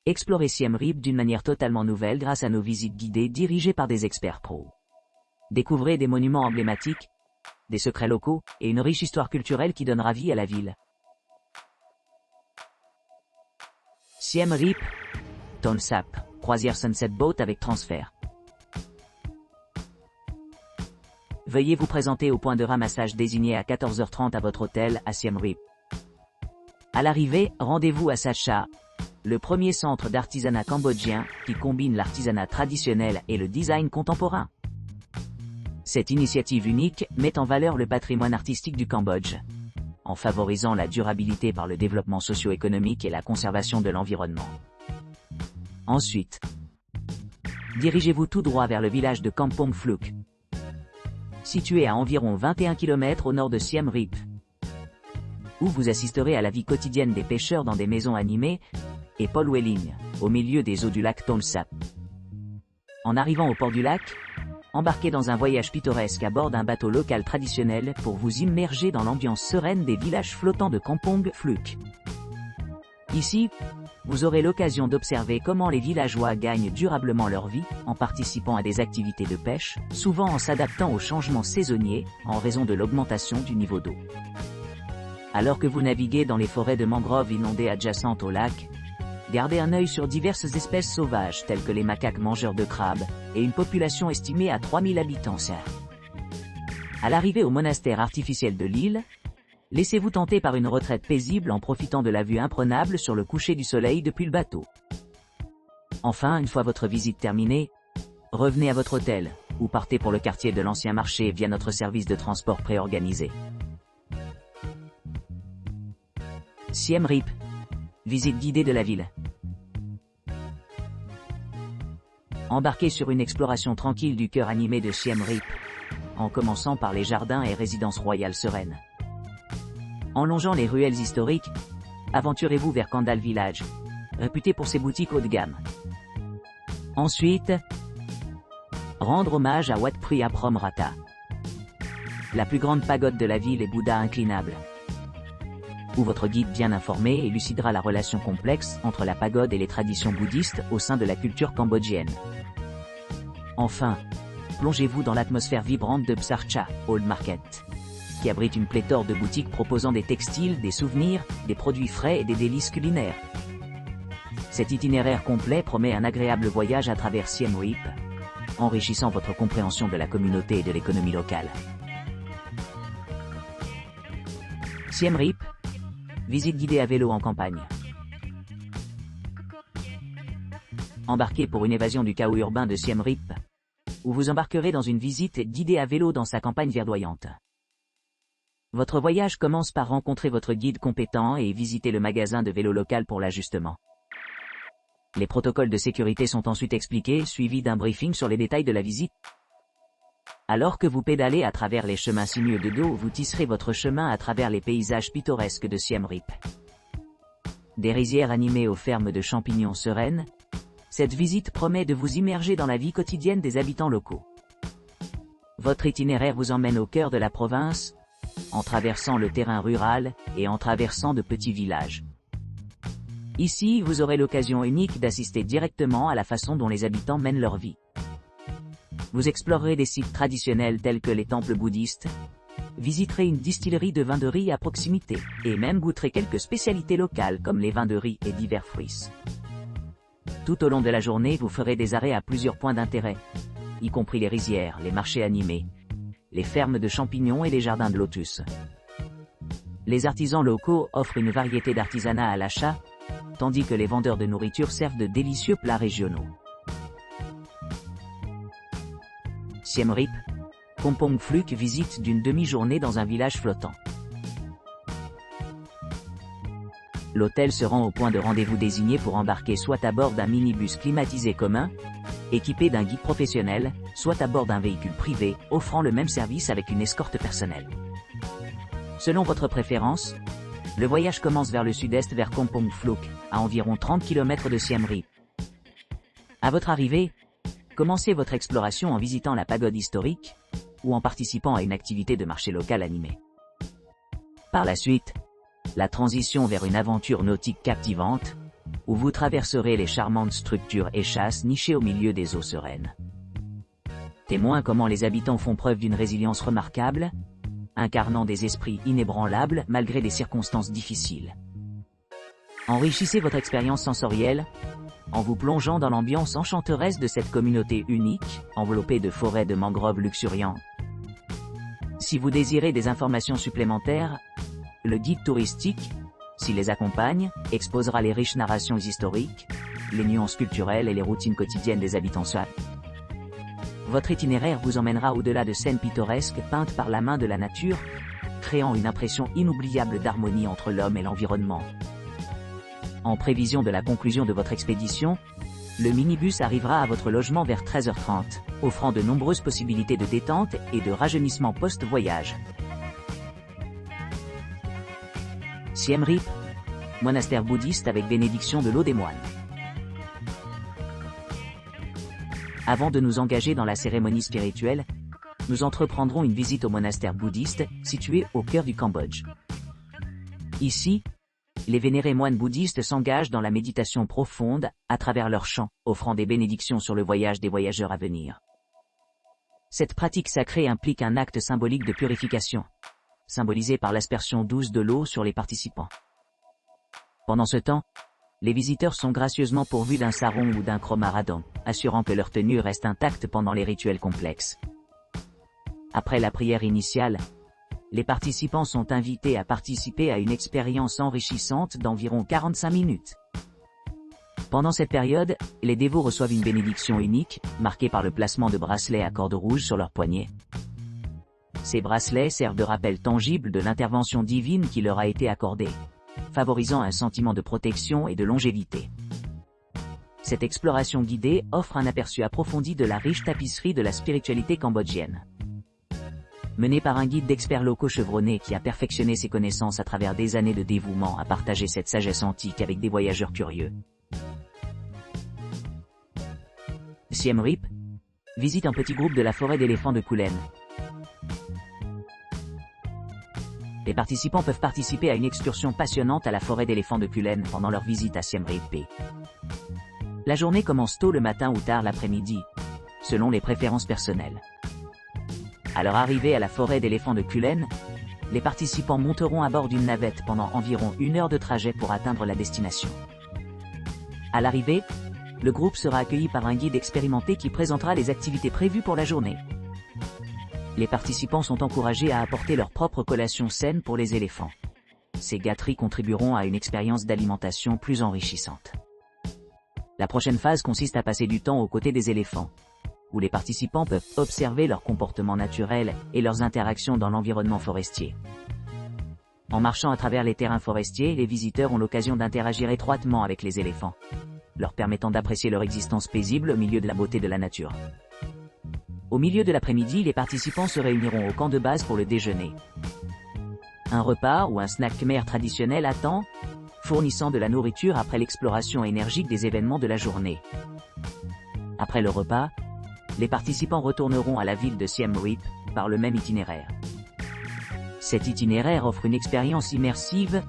Explorez Siem Reap d'une manière totalement nouvelle grâce à nos visites guidées dirigées par des experts pros. Découvrez des monuments emblématiques, des secrets locaux et une riche histoire culturelle qui donnera vie à la ville. Siem Reap, Ton Sap, croisière Sunset Boat avec transfert. Veuillez vous présenter au point de ramassage désigné à 14h30 à votre hôtel à Siem Reap. À l'arrivée, rendez-vous à Sacha, le premier centre d'artisanat cambodgien qui combine l'artisanat traditionnel et le design contemporain. Cette initiative unique met en valeur le patrimoine artistique du Cambodge, en favorisant la durabilité par le développement socio-économique et la conservation de l'environnement. Ensuite, dirigez-vous tout droit vers le village de Kampong Phluk, situé à environ 21 km au nord de Siem Reap, où vous assisterez à la vie quotidienne des pêcheurs dans des maisons animées et Paul Welling, au milieu des eaux du lac Ton Sap. En arrivant au port du lac, embarquez dans un voyage pittoresque à bord d'un bateau local traditionnel pour vous immerger dans l'ambiance sereine des villages flottants de Kampong Phluk. Ici, vous aurez l'occasion d'observer comment les villageois gagnent durablement leur vie en participant à des activités de pêche, souvent en s'adaptant aux changements saisonniers en raison de l'augmentation du niveau d'eau. Alors que vous naviguez dans les forêts de mangroves inondées adjacentes au lac, gardez un œil sur diverses espèces sauvages telles que les macaques mangeurs de crabes et une population estimée à 3000 habitants. À l'arrivée au monastère artificiel de l'île, laissez-vous tenter par une retraite paisible en profitant de la vue imprenable sur le coucher du soleil depuis le bateau. Enfin, une fois votre visite terminée, revenez à votre hôtel ou partez pour le quartier de l'ancien marché via notre service de transport préorganisé. Siem Reap. Visite guidée de la ville. Embarquez sur une exploration tranquille du cœur animé de Siem Reap, en commençant par les jardins et résidences royales sereines. En longeant les ruelles historiques, aventurez-vous vers Kandal Village, réputé pour ses boutiques haut de gamme. Ensuite, rendre hommage à Wat Phra Prom Rata, la plus grande pagode de la ville et Bouddha inclinable, où votre guide bien informé élucidera la relation complexe entre la pagode et les traditions bouddhistes au sein de la culture cambodgienne. Enfin, plongez-vous dans l'atmosphère vibrante de Psarcha, Old Market, qui abrite une pléthore de boutiques proposant des textiles, des souvenirs, des produits frais et des délices culinaires. Cet itinéraire complet promet un agréable voyage à travers Siem Reap, enrichissant votre compréhension de la communauté et de l'économie locale. Siem Reap. Visite guidée à vélo en campagne. Embarquez pour une évasion du chaos urbain de Siem Reap, où vous embarquerez dans une visite guidée à vélo dans sa campagne verdoyante. Votre voyage commence par rencontrer votre guide compétent et visiter le magasin de vélo local pour l'ajustement. Les protocoles de sécurité sont ensuite expliqués, suivis d'un briefing sur les détails de la visite. Alors que vous pédalez à travers les chemins sinueux de dos, vous tisserez votre chemin à travers les paysages pittoresques de Siem Reap. Des rizières animées aux fermes de champignons sereines, cette visite promet de vous immerger dans la vie quotidienne des habitants locaux. Votre itinéraire vous emmène au cœur de la province, en traversant le terrain rural et en traversant de petits villages. Ici, vous aurez l'occasion unique d'assister directement à la façon dont les habitants mènent leur vie. Vous explorerez des sites traditionnels tels que les temples bouddhistes, visiterez une distillerie de vin de riz à proximité, et même goûterez quelques spécialités locales comme les vins de riz et divers fruits. Tout au long de la journée, vous ferez des arrêts à plusieurs points d'intérêt, y compris les rizières, les marchés animés, les fermes de champignons et les jardins de lotus. Les artisans locaux offrent une variété d'artisanat à l'achat, tandis que les vendeurs de nourriture servent de délicieux plats régionaux. Siem Reap. Kampong Phluk, visite d'une demi-journée dans un village flottant. L'hôtel se rend au point de rendez-vous désigné pour embarquer soit à bord d'un minibus climatisé commun, équipé d'un guide professionnel, soit à bord d'un véhicule privé, offrant le même service avec une escorte personnelle. Selon votre préférence, le voyage commence vers le sud-est vers Kampong Phluk, à environ 30 km de Siem Reap. À votre arrivée, commencez votre exploration en visitant la pagode historique, ou en participant à une activité de marché local animée. Par la suite, la transition vers une aventure nautique captivante, où vous traverserez les charmantes structures échasses nichées au milieu des eaux sereines. Témoin comment les habitants font preuve d'une résilience remarquable, incarnant des esprits inébranlables malgré des circonstances difficiles. Enrichissez votre expérience sensorielle en vous plongeant dans l'ambiance enchanteresse de cette communauté unique, enveloppée de forêts de mangroves luxuriants. Si vous désirez des informations supplémentaires, le guide touristique, s'il les accompagne, exposera les riches narrations historiques, les nuances culturelles et les routines quotidiennes des habitants seuls. Votre itinéraire vous emmènera au-delà de scènes pittoresques peintes par la main de la nature, créant une impression inoubliable d'harmonie entre l'homme et l'environnement. En prévision de la conclusion de votre expédition, le minibus arrivera à votre logement vers 13h30, offrant de nombreuses possibilités de détente et de rajeunissement post-voyage. Siem Reap, monastère bouddhiste avec bénédiction de l'eau des moines. Avant de nous engager dans la cérémonie spirituelle, nous entreprendrons une visite au monastère bouddhiste, situé au cœur du Cambodge. Ici, les vénérés moines bouddhistes s'engagent dans la méditation profonde, à travers leurs chants, offrant des bénédictions sur le voyage des voyageurs à venir. Cette pratique sacrée implique un acte symbolique de purification, symbolisé par l'aspersion douce de l'eau sur les participants. Pendant ce temps, les visiteurs sont gracieusement pourvus d'un sarong ou d'un chromaradon, assurant que leur tenue reste intacte pendant les rituels complexes. Après la prière initiale, les participants sont invités à participer à une expérience enrichissante d'environ 45 minutes. Pendant cette période, les dévots reçoivent une bénédiction unique, marquée par le placement de bracelets à cordes rouges sur leurs poignets. Ces bracelets servent de rappel tangible de l'intervention divine qui leur a été accordée, favorisant un sentiment de protection et de longévité. Cette exploration guidée offre un aperçu approfondi de la riche tapisserie de la spiritualité cambodgienne. Menée par un guide d'experts locaux chevronnés qui a perfectionné ses connaissances à travers des années de dévouement à partager cette sagesse antique avec des voyageurs curieux. Siem Reap visite un petit groupe de la forêt d'éléphants de Kulen. Les participants peuvent participer à une excursion passionnante à la forêt d'éléphants de Kulen pendant leur visite à Siem Reap. La journée commence tôt le matin ou tard l'après-midi, selon les préférences personnelles. À leur arrivée à la forêt d'éléphants de Kulen, les participants monteront à bord d'une navette pendant environ 1 heure de trajet pour atteindre la destination. À l'arrivée, le groupe sera accueilli par un guide expérimenté qui présentera les activités prévues pour la journée. Les participants sont encouragés à apporter leur propre collation saine pour les éléphants. Ces gâteries contribueront à une expérience d'alimentation plus enrichissante. La prochaine phase consiste à passer du temps aux côtés des éléphants, où les participants peuvent observer leur comportement naturel et leurs interactions dans l'environnement forestier. En marchant à travers les terrains forestiers, les visiteurs ont l'occasion d'interagir étroitement avec les éléphants, leur permettant d'apprécier leur existence paisible au milieu de la beauté de la nature. Au milieu de l'après-midi, les participants se réuniront au camp de base pour le déjeuner. Un repas ou un snack khmer traditionnel attend, fournissant de la nourriture après l'exploration énergique des événements de la journée. Après le repas, les participants retourneront à la ville de Siem Reap, par le même itinéraire. Cet itinéraire offre une expérience immersive,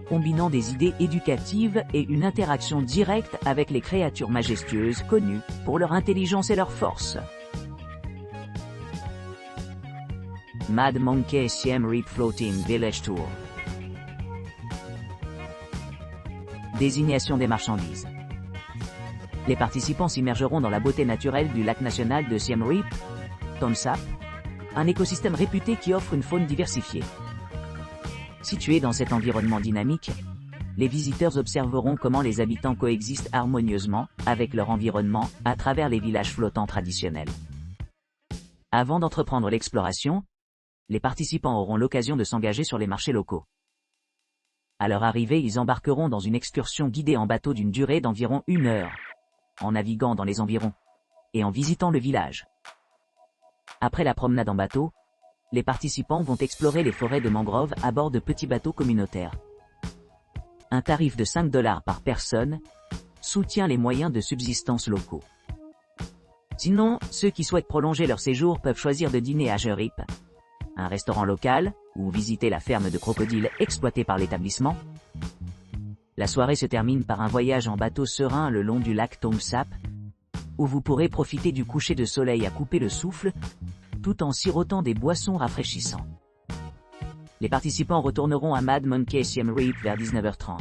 combinant des idées éducatives et une interaction directe avec les créatures majestueuses connues pour leur intelligence et leur force. Mad Monkey Siem Reap Floating Village Tour. Désignation des marchandises. Les participants s'immergeront dans la beauté naturelle du lac national de Siem Reap, Ton Sap, un écosystème réputé qui offre une faune diversifiée. Situés dans cet environnement dynamique, les visiteurs observeront comment les habitants coexistent harmonieusement avec leur environnement à travers les villages flottants traditionnels. Avant d'entreprendre l'exploration, les participants auront l'occasion de s'engager sur les marchés locaux. À leur arrivée, ils embarqueront dans une excursion guidée en bateau d'une durée d'environ 1 heure, en naviguant dans les environs et en visitant le village. Après la promenade en bateau, les participants vont explorer les forêts de mangroves à bord de petits bateaux communautaires. Un tarif de 5 $ par personne soutient les moyens de subsistance locaux. Sinon, ceux qui souhaitent prolonger leur séjour peuvent choisir de dîner à Siem, un restaurant local, ou visiter la ferme de crocodiles exploitée par l'établissement. La soirée se termine par un voyage en bateau serein le long du lac Thong Sap, où vous pourrez profiter du coucher de soleil à couper le souffle, tout en sirotant des boissons rafraîchissantes. Les participants retourneront à Mad Monkey Siem Reap vers 19h30.